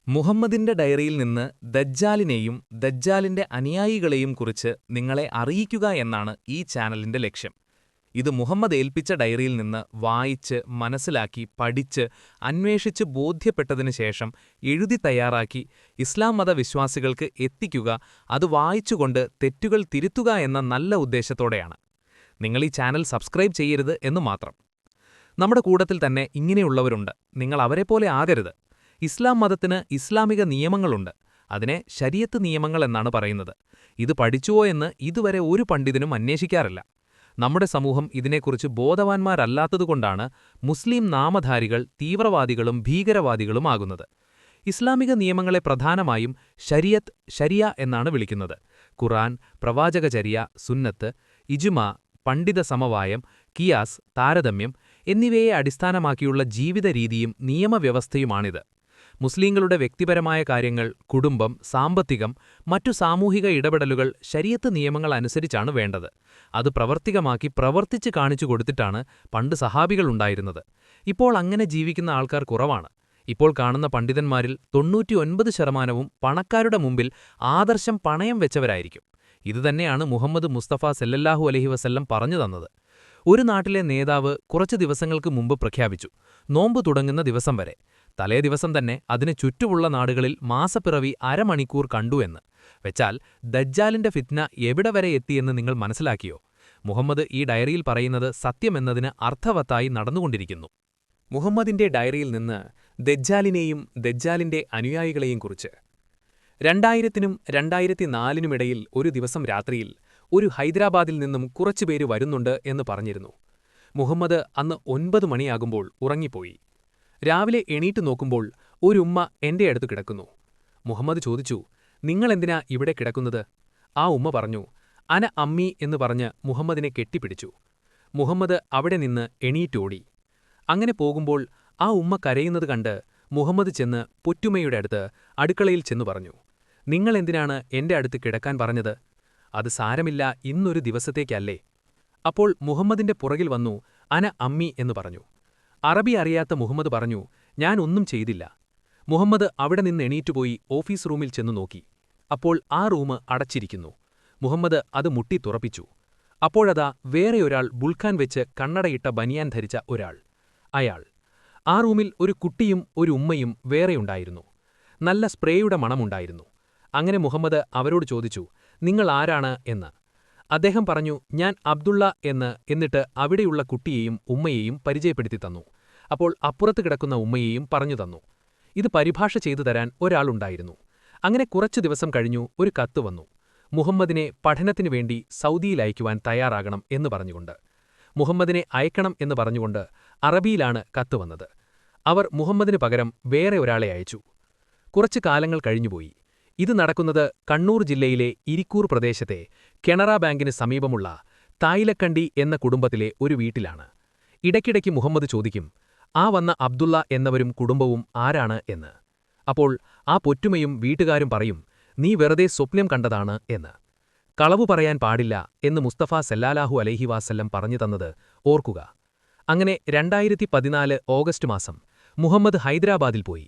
മുഹമ്മദിന്റെ ഡയറിയിൽ നിന്ന് ദജ്ജാലിനെയും ദജ്ജാലിന്റെ അനുയായികളെയും കുറിച്ച് നിങ്ങളെ അറിയിക്കുക എന്നാണ് ഈ ചാനലിന്റെ ലക്ഷ്യം. ഇത് മുഹമ്മദ് ഏൽപ്പിച്ച ഡയറിയിൽ നിന്ന് വായിച്ച്, മനസ്സിലാക്കി, പഠിച്ച്, അന്വേഷിച്ച് ബോധ്യപ്പെട്ടതിനു ശേഷം എഴുതി തയ്യാറാക്കി ഇസ്ലാം മതവിശ്വാസികൾക്ക് എത്തിക്കുക, അത് വായിച്ചുകൊണ്ട് തെറ്റുകൾ തിരുത്തുക എന്ന നല്ല ഉദ്ദേശത്തോടെയാണ്. നിങ്ങൾ ഈ ചാനൽ സബ്സ്ക്രൈബ് ചെയ്യരുത് എന്നു മാത്രം. നമ്മുടെ കൂട്ടത്തിൽ തന്നെ ഇങ്ങനെയുള്ളവരുണ്ട്. നിങ്ങൾ അവരെപ്പോലെ ആകരുത്. ഇസ്ലാം മതത്തിന് ഇസ്ലാമിക നിയമങ്ങളുണ്ട്. അതിനെ ശരീഅത്ത് നിയമങ്ങൾ എന്നാണ് പറയുന്നത്. ഇത് പഠിച്ചുവോ എന്ന് ഇതുവരെ ഒരു പണ്ഡിതനും അന്വേഷിക്കാറില്ല. നമ്മുടെ സമൂഹം ഇതിനെക്കുറിച്ച് ബോധവാന്മാരല്ലാത്തതുകൊണ്ടാണ് മുസ്ലിം നാമധാരികൾ തീവ്രവാദികളും ഭീകരവാദികളുമാകുന്നത്. ഇസ്ലാമിക നിയമങ്ങളെ പ്രധാനമായും ശരിയ എന്നാണ് വിളിക്കുന്നത്. ഖുർആൻ, പ്രവാചകചര്യ, സുന്നത്ത്, ഇജ്മാ, പണ്ഡിത സമവായം, കിയാസ്, താരതമ്യം എന്നിവയെ അടിസ്ഥാനമാക്കിയുള്ള ജീവിത രീതിയും നിയമവ്യവസ്ഥയുമാണിത്. മുസ്ലിങ്ങളുടെ വ്യക്തിപരമായ കാര്യങ്ങൾ, കുടുംബം, സാമ്പത്തികം, മറ്റു സാമൂഹിക ഇടപെടലുകൾ ശരീഅത്ത് നിയമങ്ങൾ അനുസരിച്ചാണ് വേണ്ടത്. അത് പ്രവർത്തികമാക്കി പ്രവർത്തിച്ച് കാണിച്ചു കൊടുത്തിട്ടാണ് പണ്ട് സഹാബികളുണ്ടായിരുന്നത്. ഇപ്പോൾ അങ്ങനെ ജീവിക്കുന്ന ആൾക്കാർ കുറവാണ്. ഇപ്പോൾ കാണുന്ന പണ്ഡിതന്മാരിൽ 99% പണക്കാരുടെ മുമ്പിൽ ആദർശം പണയം വെച്ചവരായിരിക്കും. ഇതുതന്നെയാണ് മുഹമ്മദ് മുസ്തഫ സല്ലല്ലാഹു അലൈഹി വസല്ലം പറഞ്ഞു തന്നത്. ഒരു നാട്ടിലെ നേതാവ് കുറച്ചു ദിവസങ്ങൾക്ക് മുമ്പ് പ്രഖ്യാപിച്ചു, നോമ്പ് തുടങ്ങുന്ന ദിവസം വരെ. തലേ ദിവസം തന്നെ അതിന് ചുറ്റുമുള്ള നാടുകളിൽ മാസപ്പിറവി അരമണിക്കൂർ കണ്ടു എന്ന് വെച്ചാൽ ദജ്ജാലിന്റെ ഫിത്ന എവിടെ വരെ എത്തിയെന്ന് നിങ്ങൾ മനസ്സിലാക്കിയോ? മുഹമ്മദ് ഈ ഡയറിയിൽ പറയുന്നത് സത്യമെന്നതിന് അർത്ഥവത്തായി നടന്നുകൊണ്ടിരിക്കുന്നു. മുഹമ്മദിന്റെ ഡയറിയിൽ നിന്ന് ദജ്ജാലിനെയും ദജ്ജാലിന്റെ അനുയായികളെയും കുറിച്ച് 2000-നും 2004-നുമിടയിൽ ഒരു ദിവസം രാത്രിയിൽ ഒരു ഹൈദരാബാദിൽ നിന്നും കുറച്ചുപേര് വരുന്നുണ്ട് എന്ന് പറഞ്ഞിരുന്നു. മുഹമ്മദ് അന്ന് 9 മണിയാകുമ്പോൾ ഉറങ്ങിപ്പോയി. രാവിലെ എണീറ്റ് നോക്കുമ്പോൾ ഒരു ഉമ്മ എന്റെ അടുത്ത് കിടക്കുന്നു. മുഹമ്മദ് ചോദിച്ചു, നിങ്ങളെന്തിനാ ഇവിടെ കിടക്കുന്നത്? ആ ഉമ്മ പറഞ്ഞു, അന അമ്മി എന്ന് പറഞ്ഞ് മുഹമ്മദിനെ കെട്ടിപ്പിടിച്ചു. മുഹമ്മദ് അവിടെ നിന്ന് എണീറ്റോടി. അങ്ങനെ പോകുമ്പോൾ ആ ഉമ്മ കരയുന്നത് കണ്ട് മുഹമ്മദ് ചെന്ന് പൊറ്റുമ്മയുടെ അടുത്ത് അടുക്കളയിൽ ചെന്നു പറഞ്ഞു, നിങ്ങളെന്തിനാണ് എന്റെ അടുത്ത് കിടക്കാൻ പറഞ്ഞത്? അത് സാരമില്ല, ഇന്നൊരു ദിവസത്തേക്കല്ലേ. അപ്പോൾ മുഹമ്മദിന്റെ പുറകിൽ വന്നു അന അമ്മി എന്ന് പറഞ്ഞു. അറബി അറിയാത്ത മുഹമ്മദ് പറഞ്ഞു, ഞാൻ ഒന്നും ചെയ്തില്ല. മുഹമ്മദ് അവിടെ നിന്ന് എണീറ്റുപോയി ഓഫീസ് റൂമിൽ ചെന്നു നോക്കി. അപ്പോൾ ആ റൂം അടച്ചിരിക്കുന്നു. മുഹമ്മദ് അത് മുട്ടി തുറപ്പിച്ചു. അപ്പോഴതാ വേറെയൊരാൾ ബുൾഖാൻ വെച്ച് കണ്ണടയിട്ട ബനിയാൻ ധരിച്ച ഒരാൾ. അയാൾ. ആ റൂമിൽ ഒരു കുട്ടിയും ഒരു ഉമ്മയും വേറെയുണ്ടായിരുന്നു. നല്ല സ്പ്രേയുടെ മണമുണ്ടായിരുന്നു. അങ്ങനെ മുഹമ്മദ് അവരോട് ചോദിച്ചു, നിങ്ങൾ ആരാണ് എന്ന്. അദ്ദേഹം പറഞ്ഞു, ഞാൻ അബ്ദുള്ള എന്ന്. എന്നിട്ട് അവിടെയുള്ള കുട്ടിയെയും ഉമ്മയെയും പരിചയപ്പെടുത്തി തന്നു. അപ്പോൾ അപ്പുറത്ത് കിടക്കുന്ന ഉമ്മയെയും പറഞ്ഞു തന്നു. ഇത് പരിഭാഷ ചെയ്തു തരാൻ ഒരാളുണ്ടായിരുന്നു. അങ്ങനെ കുറച്ചു ദിവസം കഴിഞ്ഞു ഒരു കത്ത് വന്നു. മുഹമ്മദിനെ പഠനത്തിനു വേണ്ടി സൗദിയിൽ അയക്കുവാൻ തയ്യാറാകണം എന്ന് പറഞ്ഞുകൊണ്ട്. മുഹമ്മദിനെ അയക്കണം എന്ന് പറഞ്ഞുകൊണ്ട് അറബിയിലാണ് കത്ത് വന്നത്. അവർ മുഹമ്മദിന് പകരം വേറെ ഒരാളെ അയച്ചു. കുറച്ചു കാലങ്ങൾ കഴിഞ്ഞുപോയി. ഇത് നടക്കുന്നത് കണ്ണൂർ ജില്ലയിലെ ഇരിക്കൂർ പ്രദേശത്തെ കനറ ബാങ്കിന് സമീപമുള്ള തായിലക്കണ്ടി എന്ന കുടുംബത്തിലെ ഒരു വീട്ടിലാണ്. ഇടയ്ക്കിടയ്ക്ക് മുഹമ്മദ് ചോദിക്കും, ആ വന്ന അബ്ദുള്ള എന്നവരും കുടുംബവും ആരാണ് എന്ന്. അപ്പോൾ ആ പൊറ്റുമയും വീട്ടുകാരും പറയും, നീ വെറുതെ സ്വപ്നം കണ്ടതാണ് എന്ന്. കളവു പറയാൻ പാടില്ല എന്ന് മുസ്തഫ സല്ലല്ലാഹു അലൈഹി വസല്ലം പറഞ്ഞു തന്നത് ഓർക്കുക. അങ്ങനെ 2014 ഓഗസ്റ്റ് മാസം മുഹമ്മദ് ഹൈദരാബാദിൽ പോയി.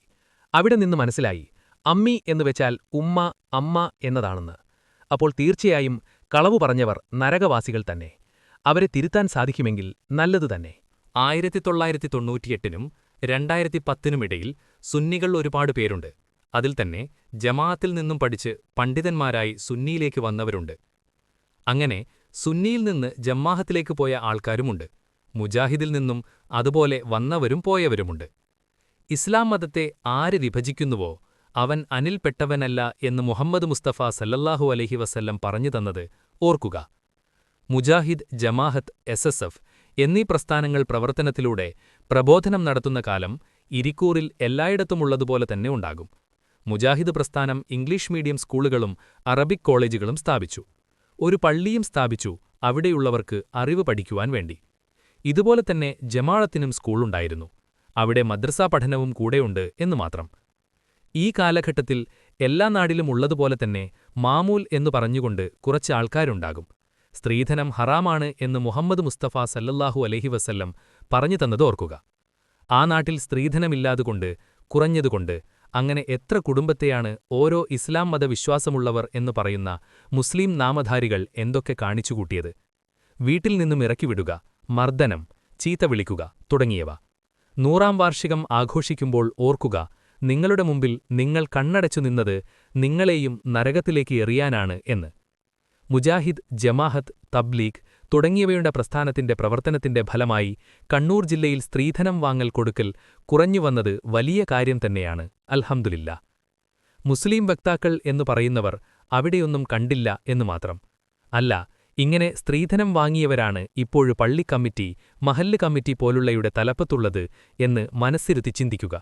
അവിടെ നിന്ന് മനസ്സിലായി, അമ്മി എന്നുവെച്ചാൽ ഉമ്മ, അമ്മ എന്നതാണെന്ന്. അപ്പോൾ തീർച്ചയായും കളവു പറഞ്ഞവർ നരകവാസികൾ തന്നെ. അവരെ തിരുത്താൻ സാധിക്കുമെങ്കിൽ നല്ലതു തന്നെ. 1998-നും 2010-നുമിടയിൽ സുന്നികൾ ഒരുപാട് പേരുണ്ട്. അതിൽ തന്നെ ജമാഅത്തിൽ നിന്നും പഠിച്ച് പണ്ഡിതന്മാരായി സുന്നിയിലേക്ക് വന്നവരുണ്ട്. അങ്ങനെ സുന്നിയിൽ നിന്ന് ജമാഅത്തിലേക്ക് പോയ ആൾക്കാരുമുണ്ട്. മുജാഹിദിൽ നിന്നും അതുപോലെ വന്നവരും പോയവരുമുണ്ട്. ഇസ്ലാം മതത്തെ ആര് വിഭജിക്കുന്നുവോ അവൻ അനിൽപ്പെട്ടവനല്ല എന്ന് മുഹമ്മദ് മുസ്തഫ സല്ലല്ലാഹു അലൈഹി വസല്ലം പറഞ്ഞു തന്നത് ഓർക്കുക. മുജാഹിദ്, ജമാഅത്ത്, SSF എന്നീ പ്രസ്ഥാനങ്ങൾ പ്രവർത്തനത്തിലൂടെ പ്രബോധനം നടത്തുന്ന കാലം ഇരിക്കൂറിൽ എല്ലായിടത്തുമുള്ളതുപോലെ തന്നെ ഉണ്ടാകും. മുജാഹിദ് പ്രസ്ഥാനം ഇംഗ്ലീഷ് മീഡിയം സ്കൂളുകളും അറബിക് കോളേജുകളും സ്ഥാപിച്ചു. ഒരു പള്ളിയും സ്ഥാപിച്ചു, അവിടെയുള്ളവർക്ക് അറിവ് പഠിക്കുവാൻ വേണ്ടി. ഇതുപോലെ തന്നെ ജമാഅത്തിനും സ്കൂളുണ്ടായിരുന്നു. അവിടെ മദ്രസാ പഠനവും കൂടെയുണ്ട് എന്നു മാത്രം. ഈ കാലഘട്ടത്തിൽ എല്ലാ നാടിലും ഉള്ളതുപോലെ തന്നെ മാമൂൽ എന്നു പറഞ്ഞുകൊണ്ട് കുറച്ച് ആൾക്കാരുണ്ടാകും. സ്ത്രീധനം ഹറാമാണ് എന്ന് മുഹമ്മദ് മുസ്തഫ സല്ലല്ലാഹു അലൈഹി വസല്ലം പറഞ്ഞു തന്നത് ഓർക്കുക. ആ നാട്ടിൽ സ്ത്രീധനമില്ലാതുകൊണ്ട്, കുറഞ്ഞതുകൊണ്ട് അങ്ങനെ എത്ര കുടുംബത്തെയാണ് ഓരോ ഇസ്ലാം മതവിശ്വാസമുള്ളവർ എന്നു പറയുന്ന മുസ്ലിം നാമധാരികൾ എന്തൊക്കെ കാണിച്ചുകൂട്ടിയത്. വീട്ടിൽ നിന്നും ഇറക്കിവിടുക, മർദ്ദനം, ചീത്ത വിളിക്കുക തുടങ്ങിയവ. 100-ാം വാർഷികം ആഘോഷിക്കുമ്പോൾ ഓർക്കുക, നിങ്ങളുടെ മുമ്പിൽ നിങ്ങൾ കണ്ണടച്ചു നിന്നത് നിങ്ങളെയും നരകത്തിലേക്ക് എറിയാനാണ് എന്ന്. മുജാഹിദ്, ജമാഅത്ത്, തബ്ലീഗ് തുടങ്ങിയവയുടെ പ്രസ്ഥാനത്തിന്റെ പ്രവർത്തനത്തിന്റെ ഫലമായി കണ്ണൂർ ജില്ലയിൽ സ്ത്രീധനം വാങ്ങൽ കൊടുക്കൽ കുറഞ്ഞുവന്നത് വലിയ കാര്യം തന്നെയാണ്. അൽഹംദുലില്ലാ. മുസ്ലിം വക്താക്കൾ എന്നു പറയുന്നവർ അവിടെയൊന്നും കണ്ടില്ല എന്നു മാത്രം. അല്ല, ഇങ്ങനെ സ്ത്രീധനം വാങ്ങിയവരാണ് ഇപ്പോഴ് പള്ളിക്കമ്മിറ്റി, മഹല്ല് കമ്മിറ്റി പോലുള്ളയുടെ തലപ്പത്തുള്ളത് എന്ന് മനസ്സിരുത്തി ചിന്തിക്കുക.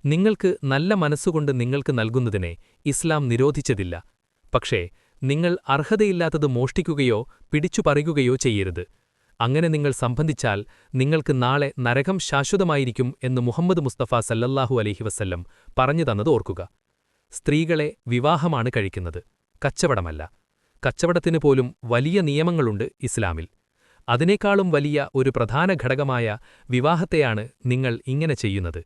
നിങ്ങൾക്ക് നല്ല മനസ്സുകൊണ്ട് നിങ്ങൾക്ക് നൽകുന്നതിനെ ഇസ്ലാം നിരോധിച്ചതില്ല. പക്ഷേ നിങ്ങൾ അർഹതയില്ലാത്തത് മോഷ്ടിക്കുകയോ പിടിച്ചുപറിയുകയോ ചെയ്യരുത്. അങ്ങനെ നിങ്ങൾ സംബന്ധിച്ചാൽ നിങ്ങൾക്ക് നാളെ നരകം ശാശ്വതമായിരിക്കും എന്ന് മുഹമ്മദ് മുസ്തഫ സല്ലല്ലാഹു അലൈഹി വസല്ലം പറഞ്ഞു തന്നത് ഓർക്കുക. സ്ത്രീകളെ വിവാഹമാണ് കഴിക്കുന്നത്, കച്ചവടമല്ല. കച്ചവടത്തിനു പോലും വലിയ നിയമങ്ങളുണ്ട് ഇസ്ലാമിൽ. അതിനേക്കാളും വലിയ ഒരു പ്രധാന ഘടകമായ വിവാഹത്തെയാണ് നിങ്ങൾ ഇങ്ങനെ ചെയ്യുന്നത്.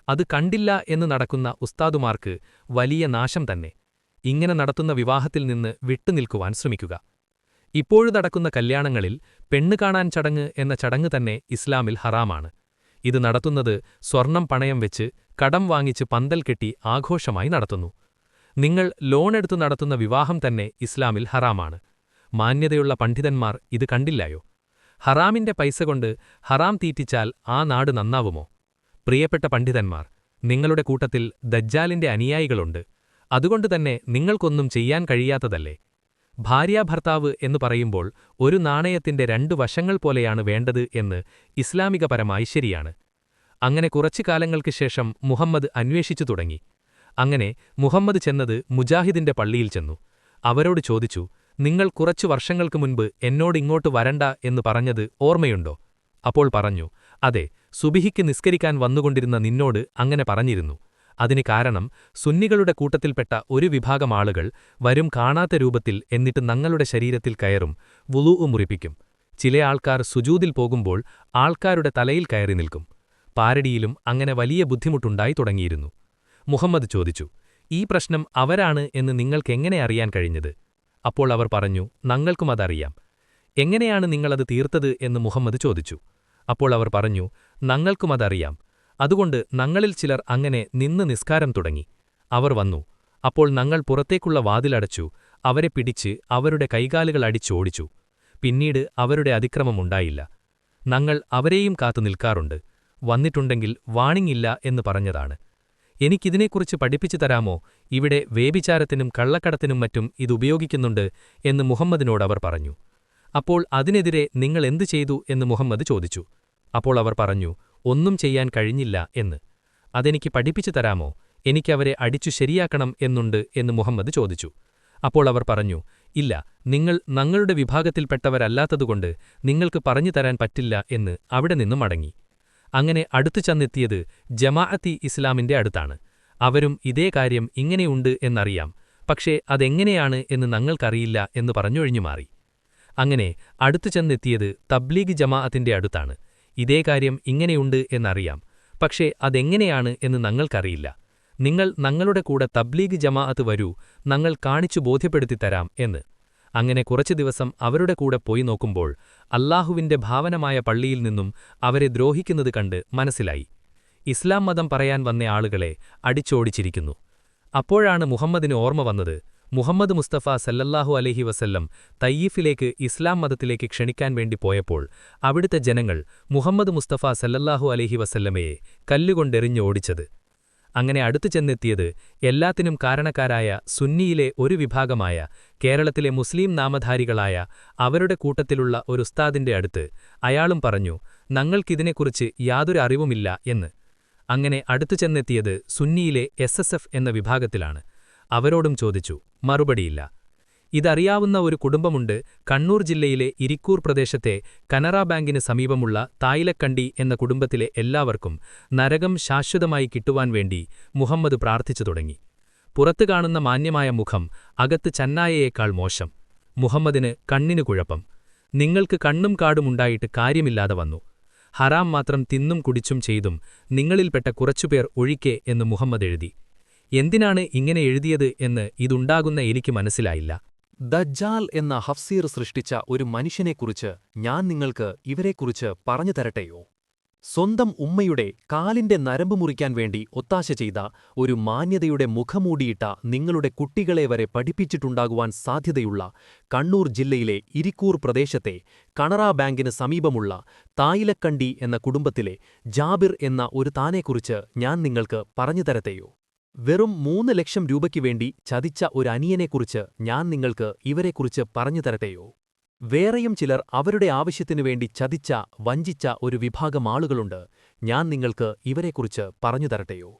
അത് കണ്ടില്ല എന്ന് നടക്കുന്ന ഉസ്താദുമാർക്ക് വലിയ നാശം തന്നെ. ഇങ്ങനെ നടത്തുന്ന വിവാഹത്തിൽ നിന്ന് വിട്ടുനിൽക്കുവാൻ ശ്രമിക്കുക. ഇപ്പോഴു നടക്കുന്ന കല്യാണങ്ങളിൽ പെണ്ണ് കാണാൻ ചടങ്ങ് എന്ന ചടങ്ങ് തന്നെ ഇസ്ലാമിൽ ഹറാമാണ്. ഇത് നടത്തുന്നത് സ്വർണം പണയം വെച്ച് കടം വാങ്ങിച്ച് പന്തൽ കെട്ടി ആഘോഷമായി നടത്തുന്നു. നിങ്ങൾ ലോണെടുത്തു നടത്തുന്ന വിവാഹം തന്നെ ഇസ്ലാമിൽ ഹറാമാണ്. മാന്യതയുള്ള പണ്ഡിതന്മാർ ഇത് കണ്ടില്ലായോ? ഹറാമിന്റെ പൈസ കൊണ്ട് ഹറാം തീറ്റിച്ചാൽ ആ നാട് നന്നാവുമോ? പ്രിയപ്പെട്ട പണ്ഡിതന്മാർ, നിങ്ങളുടെ കൂട്ടത്തിൽ ദജ്ജാലിന്റെ അനുയായികളുണ്ട്. അതുകൊണ്ടുതന്നെ നിങ്ങൾക്കൊന്നും ചെയ്യാൻ കഴിയാത്തതല്ലേ? ഭാര്യാഭർത്താവ് എന്നു പറയുമ്പോൾ ഒരു നാണയത്തിന്റെ 2 വശങ്ങൾ പോലെയാണ് വേണ്ടത് എന്ന് ഇസ്ലാമികപരമായി ശരിയാണ്. അങ്ങനെ കുറച്ചു കാലങ്ങൾക്ക് ശേഷം മുഹമ്മദ് അന്വേഷിച്ചു തുടങ്ങി. അങ്ങനെ മുഹമ്മദ് ചെന്നത് മുജാഹിദിന്റെ പള്ളിയിൽ ചെന്നു. അവരോട് ചോദിച്ചു, നിങ്ങൾ കുറച്ചു വർഷങ്ങൾക്ക് മുൻപ് എന്നോടിങ്ങോട്ട് വരണ്ട എന്ന് പറഞ്ഞത് ഓർമ്മയുണ്ടോ? അപ്പോൾ പറഞ്ഞു, അതെ, സുബിഹിക്ക് നിസ്കരിക്കാൻ വന്നുകൊണ്ടിരുന്ന നിന്നോട് അങ്ങനെ പറഞ്ഞിരുന്നു. അതിന് കാരണം സുന്നികളുടെ കൂട്ടത്തിൽപ്പെട്ട ഒരു വിഭാഗം ആളുകൾ വരും കാണാത്ത രൂപത്തിൽ എന്നിട്ട് ഞങ്ങളുടെ ശരീരത്തിൽ കയറും, വുളൂഉ മുറിപ്പിക്കും. ചില ആൾക്കാർ സുജൂദിൽ പോകുമ്പോൾ ആൾക്കാരുടെ തലയിൽ കയറി നിൽക്കും. പാരടിയിലും അങ്ങനെ വലിയ ബുദ്ധിമുട്ടുണ്ടായി തുടങ്ങിയിരുന്നു. മുഹമ്മദ് ചോദിച്ചു, ഈ പ്രശ്നം അവരാണ് എന്ന് നിങ്ങൾക്കെങ്ങനെ അറിയാൻ കഴിഞ്ഞത്? അപ്പോൾ അവർ പറഞ്ഞു, ഞങ്ങൾക്കും അതറിയാം. എങ്ങനെയാണ് നിങ്ങളത് തീർത്തത് എന്ന് മുഹമ്മദ് ചോദിച്ചു. അപ്പോൾ അവർ പറഞ്ഞു, ഞങ്ങൾക്കും അതറിയാം. അതുകൊണ്ട് ഞങ്ങളിൽ ചിലർ അങ്ങനെ നിന്ന് നിസ്കാരം തുടങ്ങി. അവർ വന്നു. അപ്പോൾ ഞങ്ങൾ പുറത്തേക്കുള്ള വാതിലടച്ചു അവരെ പിടിച്ച് അവരുടെ കൈകാലുകൾ അടിച്ചോടിച്ചു. പിന്നീട് അവരുടെ അതിക്രമമുണ്ടായില്ല. ഞങ്ങൾ അവരെയും കാത്തു നിൽക്കാറുണ്ട്. വന്നിട്ടുണ്ടെങ്കിൽ വാണിങ്ങില്ല എന്ന് പറഞ്ഞതാണ്. എനിക്കിതിനെക്കുറിച്ച് പഠിപ്പിച്ചു തരാമോ? ഇവിടെ വേഭിചാരത്തിനും കള്ളക്കടത്തിനും മറ്റും ഇതുപയോഗിക്കുന്നുണ്ട് എന്ന് മുഹമ്മദിനോടവർ പറഞ്ഞു. അപ്പോൾ അതിനെതിരെ നിങ്ങൾ എന്തു ചെയ്തു എന്ന് മുഹമ്മദ് ചോദിച്ചു. അപ്പോൾ അവർ പറഞ്ഞു, ഒന്നും ചെയ്യാൻ കഴിഞ്ഞില്ല എന്ന്. അതെനിക്ക് പഠിപ്പിച്ചു തരാമോ? എനിക്കവരെ അടിച്ചു ശരിയാക്കണം എന്നുണ്ട് എന്ന് മുഹമ്മദ് ചോദിച്ചു. അപ്പോൾ അവർ പറഞ്ഞു, ഇല്ല, നിങ്ങൾ ഞങ്ങളുടെ വിഭാഗത്തിൽപ്പെട്ടവരല്ലാത്തതുകൊണ്ട് നിങ്ങൾക്ക് പറഞ്ഞു തരാൻ പറ്റില്ല എന്ന് അവിടെ നിന്നും മടങ്ങി. അങ്ങനെ അടുത്തു ചെന്നെത്തിയത് ജമാഅത്തി ഇസ്ലാമിന്റെ അടുത്താണ്. അവരും ഇതേ കാര്യം ഇങ്ങനെയുണ്ട് എന്നറിയാം, പക്ഷേ അതെങ്ങനെയാണ് എന്ന് ഞങ്ങൾക്കറിയില്ല എന്ന് പറഞ്ഞൊഴിഞ്ഞുമാറി. അങ്ങനെ അടുത്തു ചെന്നെത്തിയത് തബ്ലീഗ് ജമാഅത്തിന്റെ അടുത്താണ്. ഇതേ കാര്യം ഇങ്ങനെയുണ്ട് എന്നറിയാം, പക്ഷേ അതെങ്ങനെയാണ് എന്ന് ഞങ്ങൾക്കറിയില്ല. നിങ്ങൾ ഞങ്ങളുടെ കൂടെ തബ്ലീഗ് ജമാഅത്ത് വരൂ, ഞങ്ങൾ കാണിച്ചു ബോധ്യപ്പെടുത്തിത്തരാം എന്ന്. അങ്ങനെ കുറച്ചു ദിവസം അവരുടെ കൂടെ പോയി നോക്കുമ്പോൾ അല്ലാഹുവിന്റെ ഭാവനമായ പള്ളിയിൽ നിന്നും അവരെ ദ്രോഹിക്കുന്നത് കണ്ട് മനസ്സിലായി. ഇസ്ലാം മതം പറയാൻ വന്ന ആളുകളെ അടിച്ചോടിച്ചിരിക്കുന്നു. അപ്പോഴാണ് മുഹമ്മദിന് ഓർമ്മ വന്നത്, മുഹമ്മദ് മുസ്തഫ സല്ലല്ലാഹു അലൈഹി വസല്ലം തയ്യിഫിലേക്ക് ഇസ്ലാം മതത്തിലേക്ക് ക്ഷണിക്കാൻ വേണ്ടി പോയപ്പോൾ അവിടുത്തെ ജനങ്ങൾ മുഹമ്മദ് മുസ്തഫ സല്ലല്ലാഹു അലൈഹി വസല്ലമയെ കല്ലുകൊണ്ടെറിഞ്ഞ് ഓടിച്ചത്. അങ്ങനെ അടുത്തു ചെന്നെത്തിയത് എല്ലാത്തിനും കാരണക്കാരായ സുന്നിയിലെ ഒരു വിഭാഗമായ കേരളത്തിലെ മുസ്ലിം നാമധാരികളായ അവരുടെ കൂട്ടത്തിലുള്ള ഒരു ഉസ്താദിന്റെ അടുത്ത്. അയാളും പറഞ്ഞു, ഞങ്ങൾക്കിതിനെക്കുറിച്ച് യാതൊരു അറിവുമില്ല എന്ന്. അങ്ങനെ അടുത്തു ചെന്നെത്തിയത് സുന്നിയിലെ SSF എന്ന വിഭാഗത്തിലാണ്. അവരോടും ചോദിച്ചു, മറുപടിയില്ല. ഇതറിയാവുന്ന ഒരു കുടുംബമുണ്ട് കണ്ണൂർ ജില്ലയിലെ ഇരിക്കൂർ പ്രദേശത്തെ കനറ ബാങ്കിന് സമീപമുള്ള തായിലക്കണ്ടി എന്ന കുടുംബത്തിലെ എല്ലാവർക്കും നരകം ശാശ്വതമായി കിട്ടുവാൻ വേണ്ടി മുഹമ്മദ് പ്രാർത്ഥിച്ചു തുടങ്ങി. പുറത്തു കാണുന്ന മാന്യമായ മുഖം അകത്ത് ചന്നായയേക്കാൾ മോശം. മുഹമ്മദിന് കണ്ണിനു കുഴപ്പം. നിങ്ങൾക്ക് കണ്ണും കാടുമുണ്ടായിട്ട് കാര്യമില്ലാതെ വന്നു. ഹറാം മാത്രം തിന്നും കുടിച്ചും ചെയ്തും നിങ്ങളിൽപ്പെട്ട കുറച്ചുപേർ ഒഴിക്കെ എന്ന് മുഹമ്മദ് എഴുതി. എന്തിനാണ് ഇങ്ങനെ എഴുതിയത് എന്ന് ഇതുണ്ടാകുന്ന എനിക്ക് മനസ്സിലായില്ല. ദജ്ജാൽ എന്ന ഹഫ്സീർ സൃഷ്ടിച്ച ഒരു മനുഷ്യനെക്കുറിച്ച് ഞാൻ നിങ്ങൾക്ക് ഇവരെക്കുറിച്ച് പറഞ്ഞു തരട്ടെയോ? സ്വന്തം ഉമ്മയുടെ കാലിന്റെ നരമ്പ് മുറിക്കാൻ വേണ്ടി ഒത്താശ ചെയ്ത ഒരു മാന്യതയുടെ മുഖമൂടിയിട്ട നിങ്ങളുടെ കുട്ടികളെ വരെ പഠിപ്പിച്ചിട്ടുണ്ടാകുവാൻ സാധ്യതയുള്ള കണ്ണൂർ ജില്ലയിലെ ഇരിക്കൂർ പ്രദേശത്തെ കനറാ ബാങ്കിന് സമീപമുള്ള തായിലക്കണ്ടി എന്ന കുടുംബത്തിലെ ജാബിർ എന്ന ഒരു താനെക്കുറിച്ച് ഞാൻ നിങ്ങൾക്ക് പറഞ്ഞു തരട്ടെയോ? വെറും 3 ലക്ഷം രൂപയ്ക്ക് വേണ്ടി ചതിച്ച ഒരു അനിയനെക്കുറിച്ച് ഞാൻ നിങ്ങൾക്ക് ഇവരെക്കുറിച്ച് പറഞ്ഞു തരട്ടെയോ? വേറെയും ചിലർ അവരുടെ ആവശ്യത്തിനു വേണ്ടി ചതിച്ച, വഞ്ചിച്ച ഒരു വിഭാഗം ആളുകളുണ്ട്. ഞാൻ നിങ്ങൾക്ക് ഇവരെക്കുറിച്ച് പറഞ്ഞു തരട്ടെയോ?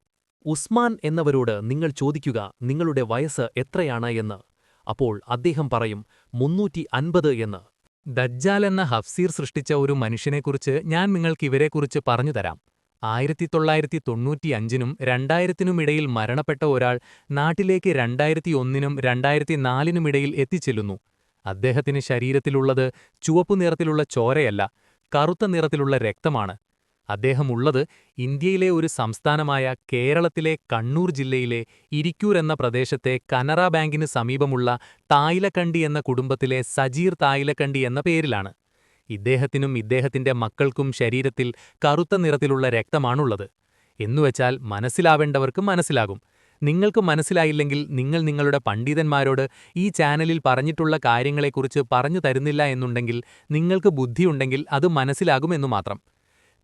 ഉസ്മാൻ എന്നവരോട് നിങ്ങൾ ചോദിക്കുക നിങ്ങളുടെ വയസ്സ് എത്രയാണ് എന്ന്. അപ്പോൾ അദ്ദേഹം പറയും 350 എന്ന്. ദജ്ജാൽ എന്ന ഹഫ്സീർ സൃഷ്ടിച്ച ഒരു മനുഷ്യനെക്കുറിച്ച് ഞാൻ നിങ്ങൾക്ക് ഇവരെക്കുറിച്ച് പറഞ്ഞുതരാം. 1995നും 2000നും ഇടയിൽ മരണപ്പെട്ട ഒരാൾ നാട്ടിലേക്ക് 2001നും 2004നും ഇടയിൽ എത്തിച്ചെല്ലുന്നു. അദ്ദേഹത്തിന് ശരീരത്തിലുള്ളത് ചുവപ്പു നിറത്തിലുള്ള ചോരയല്ല, കറുത്ത നിറത്തിലുള്ള രക്തമാണ്. അദ്ദേഹം ഉള്ളത് ഇന്ത്യയിലെ ഒരു സംസ്ഥാനമായ കേരളത്തിലെ കണ്ണൂർ ജില്ലയിലെ ഇരിക്കൂർ എന്ന പ്രദേശത്തെ കനറാ ബാങ്കിന് സമീപമുള്ള തായിലക്കണ്ടി എന്ന കുടുംബത്തിലെ സജീർ തായിലക്കണ്ടി എന്ന പേരിലാണ്. ഇദ്ദേഹത്തിനും ഇദ്ദേഹത്തിന്റെ മക്കൾക്കും ശരീരത്തിൽ കറുത്ത നിറത്തിലുള്ള രക്തമാണുള്ളത്. എന്നുവെച്ചാൽ മനസ്സിലാവേണ്ടവർക്ക് മനസ്സിലാകും. നിങ്ങൾക്ക് മനസ്സിലായില്ലെങ്കിൽ നിങ്ങൾ നിങ്ങളുടെ പണ്ഡിതന്മാരോട് ഈ ചാനലിൽ പറഞ്ഞിട്ടുള്ള കാര്യങ്ങളെക്കുറിച്ച് പറഞ്ഞു തരുന്നില്ല എന്നുണ്ടെങ്കിൽ നിങ്ങൾക്ക് ബുദ്ധിയുണ്ടെങ്കിൽ അത് മനസ്സിലാകുമെന്നു മാത്രം.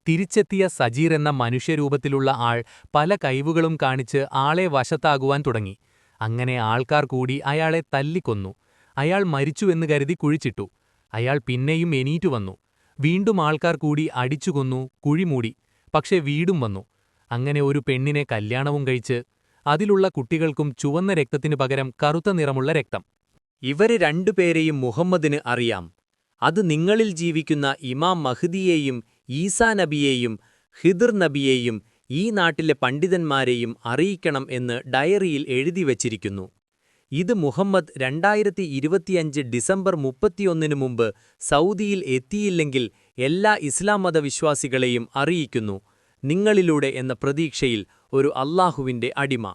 തിരിച്ചെത്തിയ സജീർ എന്ന മനുഷ്യരൂപത്തിലുള്ള ആൾ പല കൈവുകളും കാണിച്ച് ആളെ വശത്താകുവാൻ തുടങ്ങി. അങ്ങനെ ആൾക്കാർ കൂടി അയാളെ തല്ലിക്കൊന്നു. അയാൾ മരിച്ചുവെന്ന് കരുതി കുഴിച്ചിട്ടു. അയാൾ പിന്നെയും എണീറ്റു വന്നു. വീണ്ടും ആൾക്കാർ കൂടി അടിച്ചുകൊന്നു, കുഴിമൂടി. പക്ഷെ വീണ്ടും വന്നു. അങ്ങനെ ഒരു പെണ്ണിനെ കല്യാണവും കഴിച്ച് അതിലുള്ള കുട്ടികൾക്കും ചുവന്ന രക്തത്തിനു പകരം കറുത്ത നിറമുള്ള രക്തം. ഇവരെ രണ്ടുപേരെയും മുഹമ്മദിന് അറിയാം. അത് നിങ്ങളിൽ ജീവിക്കുന്ന ഇമാം മഹ്ദിയെയും ഈസാ നബിയെയും ഖിദ്ർ നബിയെയും ഈ നാട്ടിലെ പണ്ഡിതന്മാരെയും അറിയിക്കണം എന്ന് ഡയറിയിൽ എഴുതിവച്ചിരിക്കുന്നു. ഇത് മുഹമ്മദ് 2025 ഡിസംബർ 31 മുമ്പ് സൗദിയിൽ എത്തിയില്ലെങ്കിൽ എല്ലാ ഇസ്ലാം മതവിശ്വാസികളെയും അറിയിക്കുന്നു, നിങ്ങളിലൂടെ എന്ന പ്രതീക്ഷയിൽ ഒരു അല്ലാഹുവിന്റെ അടിമ.